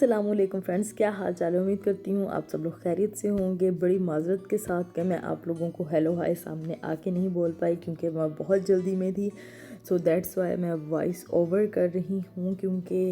अस्सलामुअलैकुम फ्रेंड्स, क्या हाल चाल है। उम्मीद करती हूँ आप सब लोग खैरियत से होंगे। बड़ी माजरत के साथ कि मैं आप लोगों को हेलो हाय सामने आके नहीं बोल पाई क्योंकि मैं बहुत जल्दी में थी। सो दैट्स वाई मैं वॉइस ओवर कर रही हूँ क्योंकि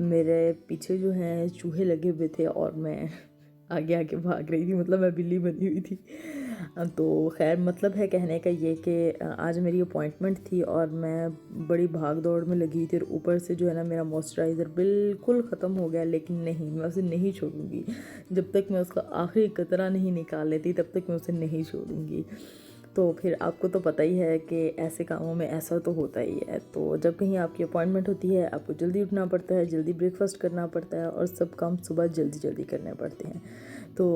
मेरे पीछे जो हैं चूहे लगे हुए थे और मैं आगे आगे भाग रही थी, मतलब मैं बिल्ली बनी हुई थी। तो खैर मतलब है कहने का ये कि आज मेरी अपॉइंटमेंट थी और मैं बड़ी भाग दौड़ में लगी थी और ऊपर से जो है ना मेरा मॉइस्चराइज़र बिल्कुल ख़त्म हो गया। लेकिन नहीं, मैं उसे नहीं छोड़ूंगी जब तक मैं उसका आखिरी कतरा नहीं निकाल लेती, तब तक मैं उसे नहीं छोड़ूंगी। तो फिर आपको तो पता ही है कि ऐसे कामों में ऐसा तो होता ही है। तो जब कहीं आपकी अपॉइंटमेंट होती है आपको जल्दी उठना पड़ता है, जल्दी ब्रेकफास्ट करना पड़ता है और सब काम सुबह जल्दी जल्दी करने पड़ते हैं। तो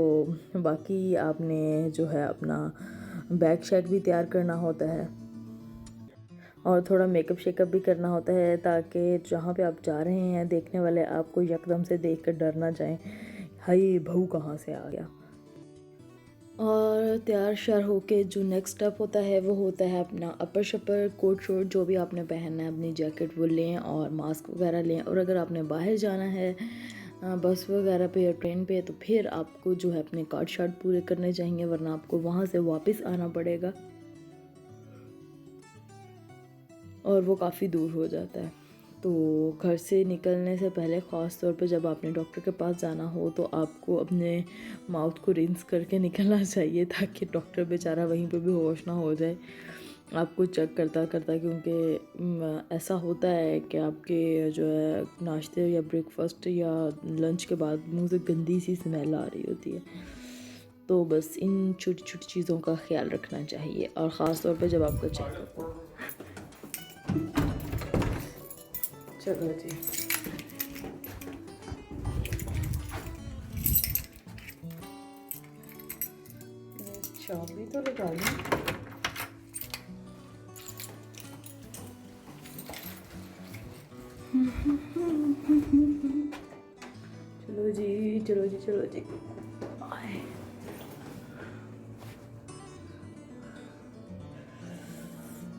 बाकी आपने जो है अपना बैग शैग भी तैयार करना होता है और थोड़ा मेकअप शेकअप भी करना होता है ताकि जहाँ पे आप जा रहे हैं देखने वाले आपको यकदम से देख कर डर ना जाएं, हाय बहू कहाँ से आ गया। और तैयार श्यार होके जो नेक्स्ट स्टेप होता है वो होता है अपना अपर शपर कोट शोट जो भी आपने पहनना है, अपनी जैकेट वो लें और मास्क वगैरह लें। और अगर आपने बाहर जाना है बस वगैरह पे या ट्रेन पे, तो फिर आपको जो है अपने कार्ड शार्ट पूरे करने चाहिए, वरना आपको वहाँ से वापस आना पड़ेगा और वो काफ़ी दूर हो जाता है। तो घर से निकलने से पहले ख़ास तौर पे जब आपने डॉक्टर के पास जाना हो तो आपको अपने माउथ को रिंस करके निकलना चाहिए ताकि डॉक्टर बेचारा वहीं पे भी होश ना हो जाए आपको चेक करता करता। क्योंकि ऐसा होता है कि आपके जो है नाश्ते या ब्रेकफास्ट या लंच के बाद मुंह से गंदी सी स्मेल आ रही होती है। तो बस इन छोटी छोटी चीज़ों का ख्याल रखना चाहिए और ख़ास तौर पे जब आपका चेकअप हो। चलो जी, चाबी तो लगा ली। चलो जी चलो जी चलो जी।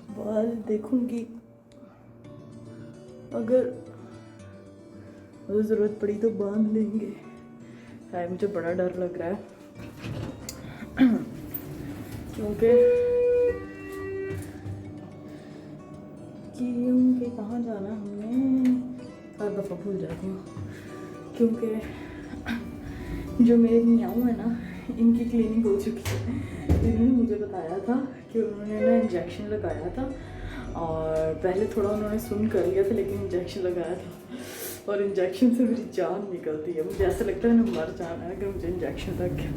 बाल देखूंगी, अगर ज़रूरत पड़ी तो बांध लेंगे। है मुझे बड़ा डर लग रहा है क्योंकि कहाँ जाना हमने हर दफ़ा भूल जाती हूँ। क्योंकि जो मेरे मियाँ है ना, इनकी क्लिनिक हो चुकी है। इन्होंने मुझे बताया था कि उन्होंने ना इंजेक्शन लगाया था और पहले थोड़ा उन्होंने सुन कर लिया था लेकिन इंजेक्शन लगाया था और इंजेक्शन से मेरी जान निकलती है। मुझे ऐसा लगता है ना मर जाना है अगर मुझे इंजेक्शन लग गया।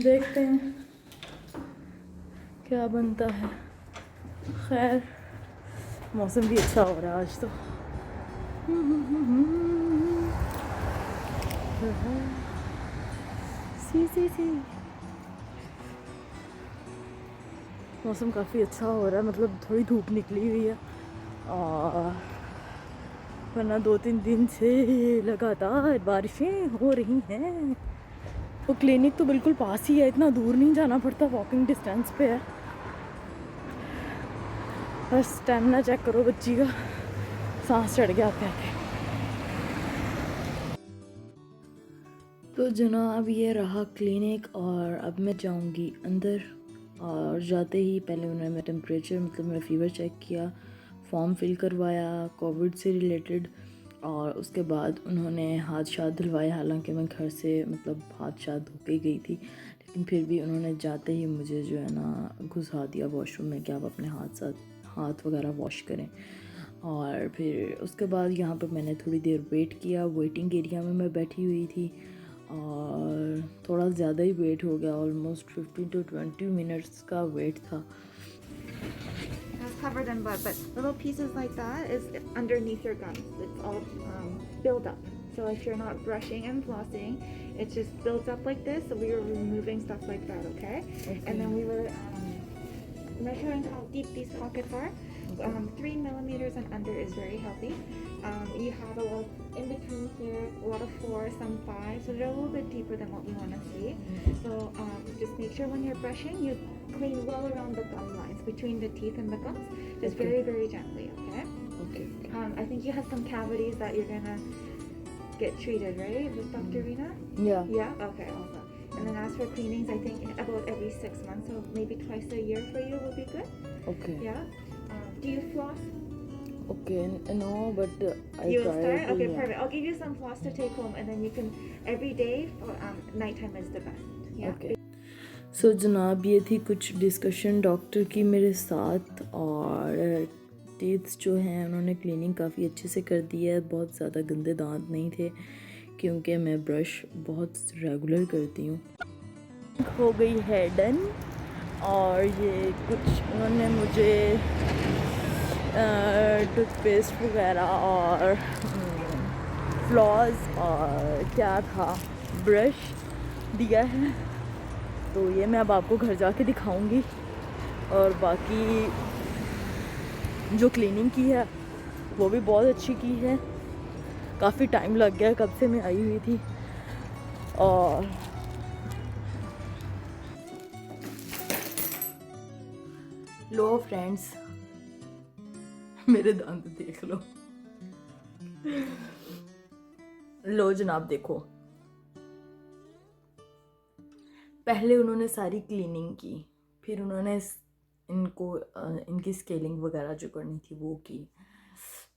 देखते हैं क्या बनता है। खैर मौसम भी अच्छा हो रहा है आज तो। सी मौसम काफ़ी अच्छा हो रहा है, मतलब थोड़ी धूप निकली हुई है और वरना 2-3 दिन से लगातार बारिशें हो रही हैं। वो क्लिनिक तो बिल्कुल पास ही है, इतना दूर नहीं जाना पड़ता, वॉकिंग डिस्टेंस पे है। बस स्टेमिना चेक करो बच्ची का, सांस चढ़ गया आपके आके। तो जनाब ये रहा क्लिनिक और अब मैं जाऊंगी अंदर। और जाते ही पहले उन्होंने मेरा टेम्परेचर मतलब मेरा फ़ीवर चेक किया, फॉर्म फिल करवाया कोविड से रिलेटेड और उसके बाद उन्होंने हाथ शाथ धुलवाए। हालांकि मैं घर से मतलब हाथ शाथ धो के गई थी, लेकिन फिर भी उन्होंने जाते ही मुझे जो है ना घुसा दिया वॉशरूम में कि आप अपने हाथ वगैरह वॉश करें। और फिर उसके बाद यहाँ पर मैंने थोड़ी देर वेट किया, वेटिंग एरिया में मैं बैठी हुई थी और थोड़ा ज़्यादा ही वेट हो गया, ऑलमोस्ट 15 to 20 मिनट्स का वेट था। Covered in blood, but little pieces like that is underneath your gums. It's all built up. So if you're not brushing and flossing, it just builds up like this. So we were removing stuff like that, okay? And then we were measuring how deep these pockets are. 3 millimeters and under is very healthy. You have a little in between here, a lot of 4, some 5, so they're a little bit deeper than what we want to see. So just make sure when you're brushing, you clean well around the gum lines between the teeth and the gums, just Okay. very, very gently, okay? Okay. I think you have some cavities that you're gonna get treated, right, with Dr. Rina? Yeah. Yeah? Okay, awesome. And then as for cleanings, I think about every 6 months, so maybe twice a year for you would be good. Okay. Yeah? Do you floss? Okay. No, but I You will try start? to, Okay, yeah. perfect. I'll give you some floss to take home, and then you can every day for nighttime is the best. Yeah. Okay so जनाब ये थी कुछ discussion doctor की मेरे साथ और teeths जो हैं उन्होंने क्लीनिंग काफ़ी अच्छे से कर दी है। बहुत ज़्यादा गंदे दांत नहीं थे क्योंकि मैं ब्रश बहुत रेगुलर करती हूँ। हो गई है डन और ये कुछ उन्होंने मुझे टूथपेस्ट वगैरह और फ्लॉस और क्या था ब्रश दिया है। तो ये मैं अब आपको घर जाके दिखाऊंगी और बाकी जो क्लीनिंग की है वो भी बहुत अच्छी की है। काफ़ी टाइम लग गया कब से मैं आई हुई थी और लो फ्रेंड्स मेरे दांत देख लो। लो जनाब देखो, पहले उन्होंने सारी क्लीनिंग की, फिर उन्होंने इनको इनकी स्केलिंग वगैरह जो करनी थी वो की,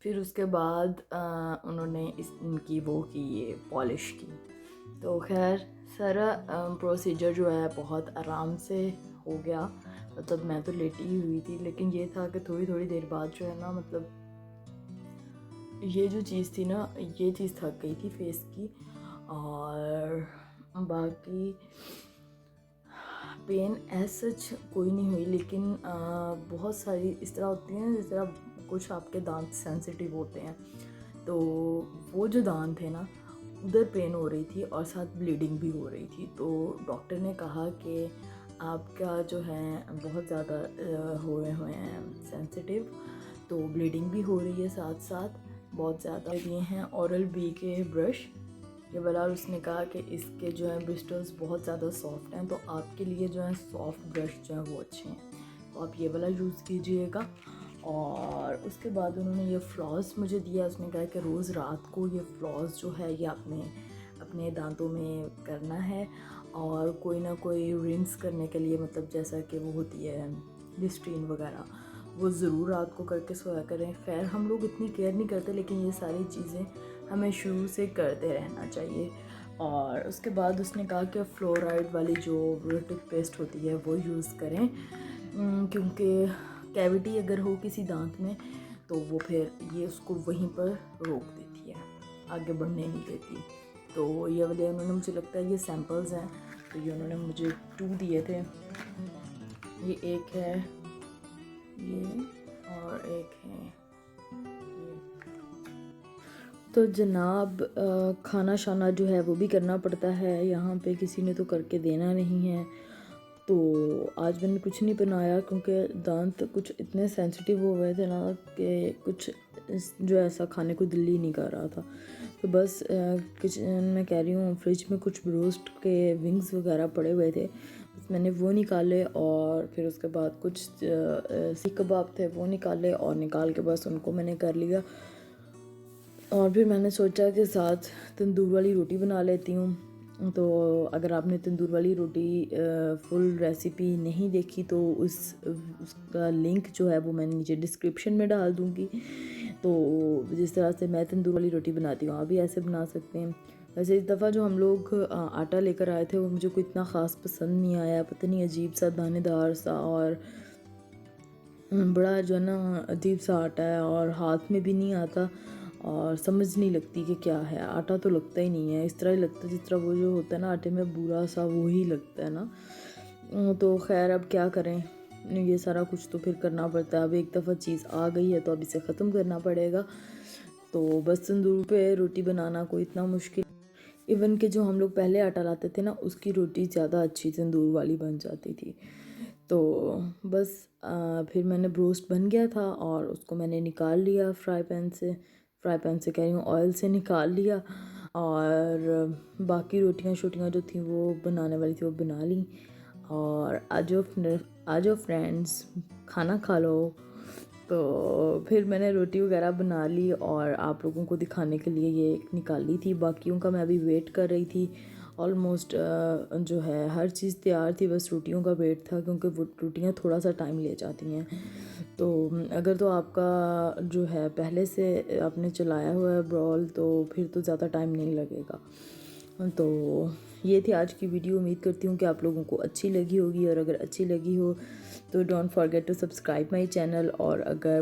फिर उसके बाद उन्होंने इनकी वो की ये पॉलिश की। तो खैर सारा प्रोसीजर जो है बहुत आराम से हो गया। मतलब मैं तो लेटी ही हुई थी, लेकिन ये था कि थोड़ी थोड़ी देर बाद जो है ना, मतलब ये जो चीज़ थी ना, ये चीज़ थक गई थी फेस की। और बाकी पेन एज सच कोई नहीं हुई, लेकिन बहुत सारी इस तरह होती हैं जिस तरह कुछ आपके दांत सेंसिटिव होते हैं। तो वो जो दांत थे ना उधर पेन हो रही थी और साथ ब्लीडिंग भी हो रही थी। तो डॉक्टर ने कहा कि आपका जो है बहुत ज़्यादा हुए हैं सेंसिटिव, तो ब्लीडिंग भी हो रही है साथ साथ बहुत ज़्यादा। ये हैं ओरल बी के ब्रश ये वाला, और उसने कहा कि इसके जो है ब्रिस्टल्स बहुत ज़्यादा सॉफ्ट हैं, तो आपके लिए जो है सॉफ्ट ब्रश जो है वो अच्छे हैं, तो आप ये वाला यूज़ कीजिएगा। और उसके बाद उन्होंने ये फ्लॉस मुझे दिया। उसने कहा कि रोज़ रात को ये फ्लॉस जो है ये आपने अपने दांतों में करना है, और कोई ना कोई रिंस करने के लिए, मतलब जैसा कि वो होती है लिस्ट्रीन वगैरह, वो ज़रूर रात को करके सोया करें। खैर हम लोग इतनी केयर नहीं करते, लेकिन ये सारी चीज़ें हमें शुरू से करते रहना चाहिए। और उसके बाद उसने कहा कि फ्लोराइड वाली जो टूथपेस्ट होती है वो यूज़ करें, क्योंकि कैविटी अगर हो किसी दांत में तो वो फिर ये उसको वहीं पर रोक देती है, आगे बढ़ने नहीं देती। तो ये वाले उन्होंने, मुझे लगता है ये सैम्पल्स हैं, तो ये उन्होंने मुझे 2 दिए थे। ये एक है ये और एक है ये। तो जनाब खाना शाना जो है वो भी करना पड़ता है, यहाँ पे किसी ने तो करके देना नहीं है। तो आज मैंने कुछ नहीं बनाया क्योंकि दांत कुछ इतने सेंसिटिव हो गए थे ना कि कुछ जो ऐसा खाने को दिल ही नहीं कर रहा था। तो बस किचन में कह रही हूँ, फ्रिज में कुछ ब्रोस्ट के विंग्स वगैरह पड़े हुए थे, बस मैंने वो निकाले। और फिर उसके बाद कुछ सीख कबाब थे वो निकाले, और निकाल के बस उनको मैंने कर लिया। और फिर मैंने सोचा कि साथ तंदूर वाली रोटी बना लेती हूँ। तो अगर आपने तंदूर वाली रोटी फुल रेसिपी नहीं देखी तो उसका लिंक जो है वो मैं नीचे डिस्क्रिप्शन में डाल दूँगी। तो जिस तरह से मैं तंदूर वाली रोटी बनाती हूँ आप भी ऐसे बना सकते हैं। वैसे इस दफ़ा जो हम लोग आटा लेकर आए थे वो मुझे कोई इतना ख़ास पसंद नहीं आया, पता नहीं अजीब सा दानेदार सा और बड़ा जो है ना अजीब सा आटा है, और हाथ में भी नहीं आता और समझ नहीं लगती कि क्या है। आटा तो लगता ही नहीं है, इस तरह ही लगता है जिस तरह वो जो होता है ना आटे में बुरा सा, वो ही लगता है ना। तो खैर अब क्या करें, ये सारा कुछ तो फिर करना पड़ता है। अब एक दफ़ा चीज़ आ गई है तो अब इसे ख़त्म करना पड़ेगा। तो बस तंदूर पे रोटी बनाना कोई इतना मुश्किल, इवन कि जो हम लोग पहले आटा लाते थे ना उसकी रोटी ज़्यादा अच्छी तंदूर वाली बन जाती थी। तो बस फिर मैंने ब्रोस्ट बन गया था और उसको मैंने निकाल लिया फ्राई पैन से कह रही हूँ ऑयल से निकाल लिया। और बाकी रोटियां शोटियां जो थी वो बनाने वाली थी वो बना ली। और आ जाओ फ्रेंड्स, खाना खा लो। तो फिर मैंने रोटी वगैरह बना ली और आप लोगों को दिखाने के लिए ये एक निकाली थी। बाकियों का मैं अभी वेट कर रही थी। ऑलमोस्ट जो है हर चीज़ तैयार थी, बस रोटियों का वेट था, क्योंकि वो रोटियां थोड़ा सा टाइम ले जाती हैं। तो अगर तो आपका जो है पहले से आपने चलाया हुआ है ब्रॉल तो फिर तो ज़्यादा टाइम नहीं लगेगा। तो ये थी आज की वीडियो। उम्मीद करती हूँ कि आप लोगों को अच्छी लगी होगी, और अगर अच्छी लगी हो तो don't forget to subscribe my channel. और अगर